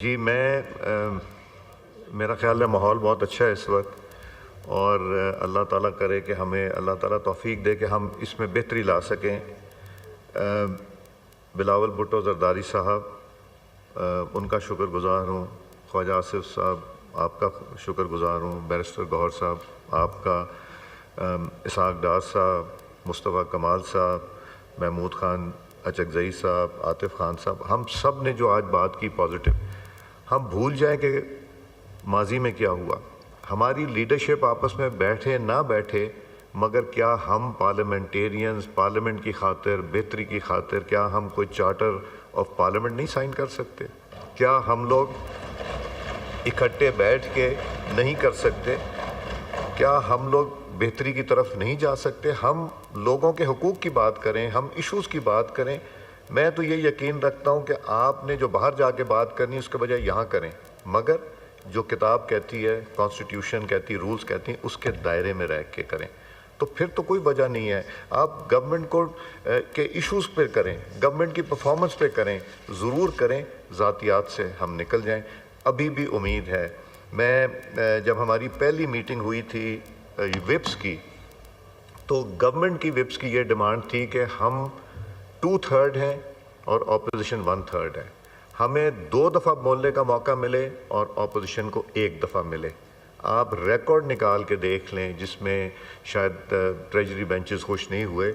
جی میرا خیال ہے ماحول بہت اچھا ہے اس وقت، اور اللہ تعالیٰ کرے کہ ہمیں اللہ تعالیٰ توفیق دے کہ ہم اس میں بہتری لا سکیں۔ بلاول بھٹو زرداری صاحب، ان کا شکر گزار ہوں۔ خواجہ آصف صاحب، آپ کا شکر گزار ہوں۔ بیرسٹر گوہر صاحب آپ کا، اسحاق ڈار صاحب، مصطفیٰ کمال صاحب، محمود خان اچکزئی صاحب، عاطف خان صاحب، ہم سب نے جو آج بات کی پازیٹیو، ہم بھول جائیں کہ ماضی میں کیا ہوا۔ ہماری لیڈرشپ آپس میں بیٹھے نہ بیٹھے، مگر کیا ہم پارلیمنٹیرینز پارلیمنٹ کی خاطر، بہتری کی خاطر، کیا ہم کوئی چارٹر آف پارلیمنٹ نہیں سائن کر سکتے؟ کیا ہم لوگ اکٹھے بیٹھ کے نہیں کر سکتے؟ کیا ہم لوگ بہتری کی طرف نہیں جا سکتے؟ ہم لوگوں کے حقوق کی بات کریں، ہم ایشوز کی بات کریں۔ میں تو یہ یقین رکھتا ہوں کہ آپ نے جو باہر جا کے بات کرنی اس کے بجائے یہاں کریں، مگر جو کتاب کہتی ہے، کانسٹیٹیوشن کہتی ہے، رولز کہتی ہیں، اس کے دائرے میں رہ کے کریں۔ تو پھر تو کوئی وجہ نہیں ہے۔ آپ گورنمنٹ کو کے ایشوز پہ کریں، گورنمنٹ کی پرفارمنس پہ کریں، ضرور کریں، ذاتیات سے ہم نکل جائیں۔ ابھی بھی امید ہے۔ میں جب ہماری پہلی میٹنگ ہوئی تھی وپس کی، تو گورنمنٹ کی وپس کی یہ ڈیمانڈ تھی کہ ہم 2/3 ہیں اور اپوزیشن 1/3 ہے۔ ہمیں 2 دفعہ بولنے کا موقع ملے اور اپوزیشن کو 1 دفعہ ملے۔ آپ ریکارڈ نکال کے دیکھ لیں، جس میں شاید ٹریجری بینچز خوش نہیں ہوئے،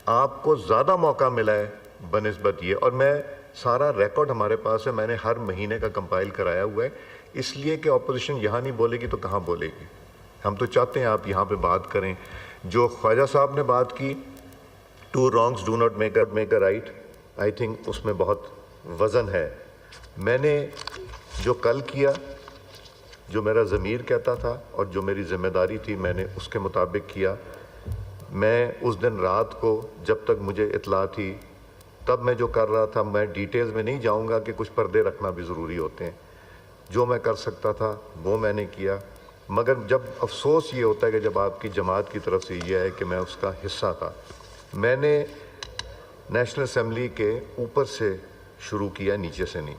آپ کو زیادہ موقع ملا ہے بنسبت یہ۔ اور میں سارا ریکارڈ ہمارے پاس ہے، میں نے ہر مہینے کا کمپائل کرایا ہوا ہے، اس لیے کہ اپوزیشن یہاں نہیں بولے گی تو کہاں بولے گی؟ ہم تو چاہتے ہیں آپ یہاں پہ بات کریں۔ جو خواجہ صاحب نے بات کی، 2 wrongs do not make a right، I think اس میں بہت وزن ہے۔ میں نے جو کل کیا، جو میرا ضمیر کہتا تھا اور جو میری ذمہ داری تھی، میں نے اس کے مطابق کیا۔ میں اس دن رات کو جب تک مجھے اطلاع تھی، تب میں جو کر رہا تھا، میں ڈیٹیلز میں نہیں جاؤں گا کہ کچھ پردے رکھنا بھی ضروری ہوتے ہیں۔ جو میں کر سکتا تھا وہ میں نے کیا، مگر جب افسوس یہ ہوتا ہے کہ جب آپ کی جماعت کی طرف سے یہ ہے کہ میں اس کا حصہ تھا۔ میں نے نیشنل اسمبلی کے اوپر سے شروع کیا، نیچے سے نہیں۔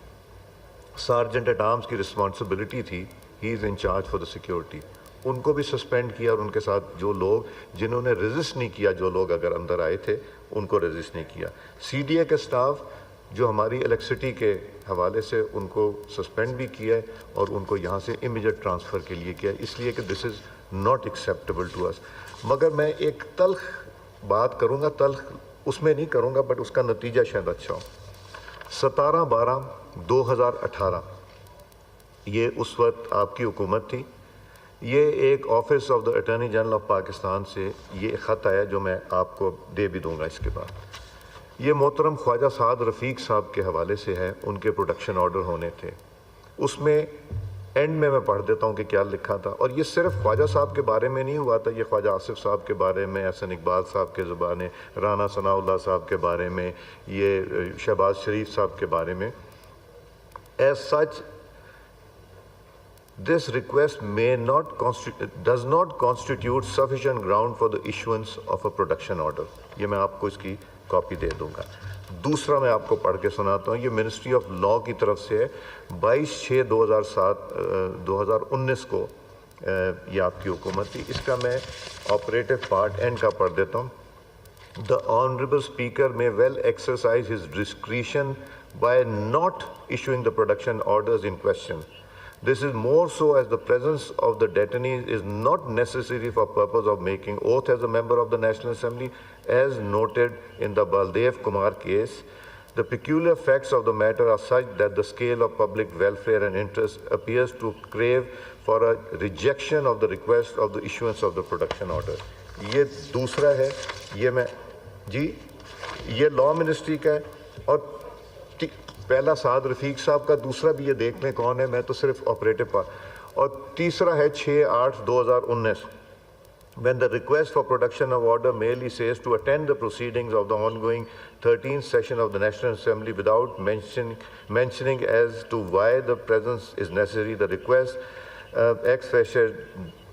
سارجنٹ ایٹ آرمز کی رسپانسبلٹی تھی، he is in charge for the security, ان کو بھی سسپینڈ کیا، اور ان کے ساتھ جو لوگ جنہوں نے رزسٹ نہیں کیا، جو لوگ اگر اندر آئے تھے ان کو رزسٹ نہیں کیا۔ سی ڈی اے کے سٹاف جو ہماری الیکٹرسٹی کے حوالے سے، ان کو سسپینڈ بھی کیا ہے اور ان کو یہاں سے امیجیٹ ٹرانسفر کے لیے کیا ہے، اس لیے کہ دس از ناٹ ایکسیپٹیبل ٹو اس۔ مگر میں ایک تلخ بات کروں گا، تلخ اس میں نہیں کروں گا، بٹ اس کا نتیجہ شاید اچھا ہو۔ 17/12/2018 یہ اس وقت آپ کی حکومت تھی۔ یہ ایک office of the attorney general of Pakistan سے یہ خط آیا، جو میں آپ کو دے بھی دوں گا اس کے بعد۔ یہ محترم خواجہ سعد رفیق صاحب کے حوالے سے ہے، ان کے پروڈکشن آرڈر ہونے تھے۔ اس میں اینڈ میں پڑھ دیتا ہوں کہ کیا لکھا تھا، اور یہ صرف خواجہ صاحب کے بارے میں نہیں ہوا تھا، یہ خواجہ آصف صاحب کے بارے میں، احسن اقبال صاحب کے زبانیں، رانا ثناء اللہ صاحب کے بارے میں، یہ شہباز شریف صاحب کے بارے میں۔ As such this request does not constitute sufficient ground for the issuance of a production order۔ یہ میں آپ کو اس کی کاپی دے دوں گا۔ دوسرا میں آپ کو پڑھ کے سناتا ہوں، یہ منسٹری آف لاء کی طرف سے ہے، 22/6/2019 کو یہ آپ کی حکومت تھی۔ اس کا میں آپریٹو پارٹ اینڈ کا پڑھ دیتا ہوں۔ The Honorable Speaker may well exercise his discretion by not issuing the production orders in question. This is more so as the presence of the detainees is not necessary for purpose of making oath as a member of the National Assembly, as noted in the Baldev Kumar case. The peculiar facts of the matter are such that the scale of public welfare and interest appears to crave for a rejection of the request of the issuance of the production order. یہ دوسرا ہے، یہ میں جی یہ law ministry کا ہے، اور پہلا سعد رفیق صاحب کا، دوسرا بھی یہ دیکھ لیں کون ہے، میں تو صرف آپریٹو پارٹ۔ اور تیسرا ہے 6/8/2019۔ When the request for production of order merely says to attend the proceedings of the ongoing 13th session of the National Assembly without mentioning as to why the presence is necessary, the request ex facie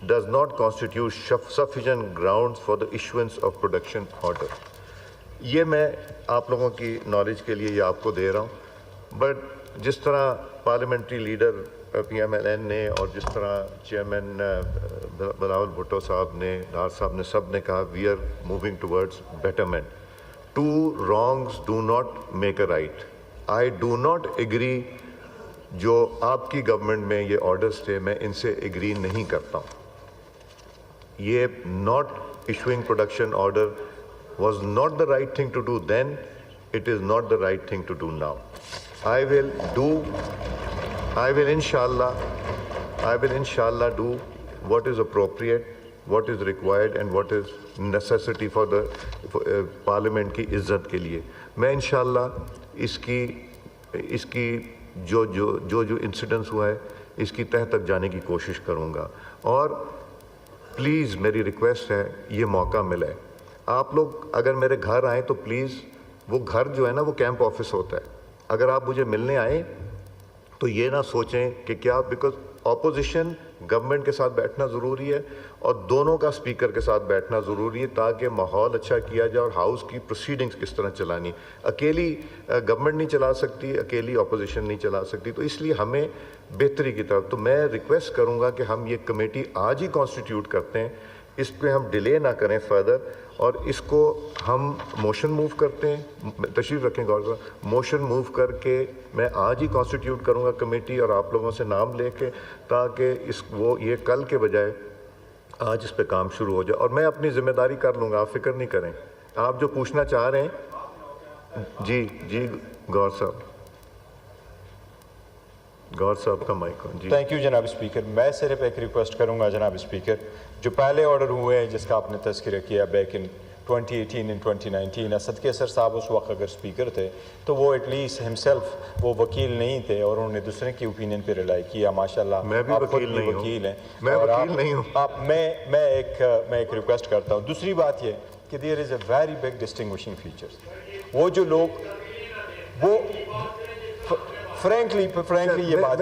does not constitute sufficient grounds for the issuance of production order۔ یہ میں آپ لوگوں کی knowledge کے لیے یہ آپ کو دے رہا ہوں، بٹ جس طرح پارلیمنٹری لیڈر PMLN نے اور جس طرح چیئرمین بلاول بھٹو صاحب نے، ڈار صاحب نے، سب نے کہا we are moving towards betterment. 2 wrongs do not make a right. I do not agree. جو آپ کی گورنمنٹ میں یہ آرڈرز تھے میں ان سے ایگری نہیں کرتا ہوں. یہ not issuing production order was not the right thing to do then. It is not the right thing to do now. I will inshallah do what is appropriate, what is required and what is necessity for the parliament کی عزت کے لیے. میں انشاءاللہ اس کی جو incidence ہوا ہے اس کی تہ تک جانے کی کوشش کروں گا. اور پلیز میری ریکویسٹ ہے یہ موقع ملے آپ لوگ اگر میرے گھر آئیں تو پلیز وہ گھر جو ہے نا وہ کیمپ آفس ہوتا ہے. اگر آپ مجھے ملنے آئیں تو یہ نہ سوچیں کہ کیا بیکاز اپوزیشن گورنمنٹ کے ساتھ بیٹھنا ضروری ہے اور دونوں کا اسپیکر کے ساتھ بیٹھنا ضروری ہے تاکہ ماحول اچھا کیا جائے اور ہاؤس کی پروسیڈنگز کس طرح چلانی. اکیلی گورنمنٹ نہیں چلا سکتی, اکیلی اپوزیشن نہیں چلا سکتی. تو اس لیے ہمیں بہتری کی طرف تو میں ریکویسٹ کروں گا کہ ہم یہ کمیٹی آج ہی کانسٹیٹیوٹ کرتے ہیں, اس پہ ہم ڈیلے نہ کریں فردر اور اس کو ہم موشن موو کرتے ہیں. تشریف رکھیں غور سے, موشن موو کر کے میں آج ہی کانسٹیٹیوٹ کروں گا کمیٹی اور آپ لوگوں سے نام لے کے تاکہ یہ کل کے بجائے آج اس پہ کام شروع ہو جائے. اور میں اپنی ذمہ داری کر لوں گا, آپ فکر نہیں کریں. آپ جو پوچھنا چاہ رہے ہیں جی غور صاحب کا مائک. جی تھینک یو جناب اسپیکر. میں صرف ایک ریکویسٹ کروں گا جناب اسپیکر, جو پہلے آرڈر ہوئے ہیں جس کا آپ نے تذکرہ کیا بیک ان 2018 and 2019, اسد کیسر صاحب اس وقت اگر اسپیکر تھے تو وہ ایٹ لیسٹ ہمسیلف وہ وکیل نہیں تھے اور انہوں نے دوسرے کی اوپینین پہ رلائی کیا. ماشاءاللہ میں بھی وکیل ہیں. میں وکیل نہیں ہوں. میں ایک ریکویسٹ کرتا ہوں. دوسری بات یہ کہ there is a very big distinguishing feature. وہ جو لوگ وہ فرینکلی یہ بات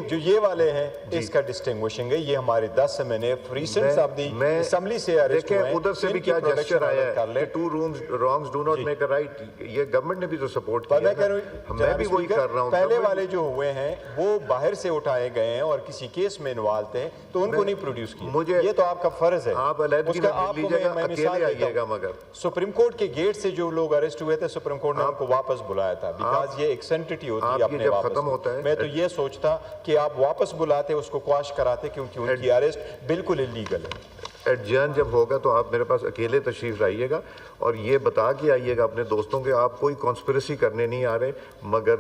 جو یہ والے ہیں اس کا ڈسٹنگوشنگ ہے. یہ ہمارے 10 مہینے ریسنٹس آف دی اسمبلی سے ارسٹ ہوئے ہیں. ادھر سے بھی کیا جسچر آیا ہے کہ 2 wrongs do not make a right. یہ گورنمنٹ نے بھی تو سپورٹ کیا ہے. میں بھی وہی کر رہا ہوں. پہلے والے جو ہوئے ہیں وہ باہر سے اٹھائے گئے ہیں اور کسی کیس میں انوالو تھے تو ان کو نہیں پروڈیوس کیا. یہ تو آپ کا فرض ہے. آپ علیحدگی میں لیجیے گا, اکیلے آئیے گا. مگر سپریم کورٹ کے گیٹ سے جو لوگ ارسٹ ہوئے تھے سپریم کورٹ نے ان کو واپس بلایا تھا بیکاز یہ ایک سینٹیٹی ہوتی ہے اپنے واپس. میں تو یہ سوچتا کہ آپ واپس بلاتے اس کو کواش کراتے کیونکہ ان کی اریسٹ بالکل اللیگل ہے. ایڈجرن جب ہوگا تو آپ میرے پاس اکیلے تشریف لائیے گا اور یہ بتا کے آئیے گا اپنے دوستوں کے آپ کوئی کانسپریسی کرنے نہیں آ رہے مگر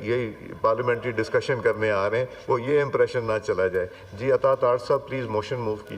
یہی پارلیمنٹری ڈسکشن کرنے آ رہے ہیں, وہ یہ امپریشن نہ چلا جائے. جی عطا طاہر صاحب پلیز موشن موو کیجیے.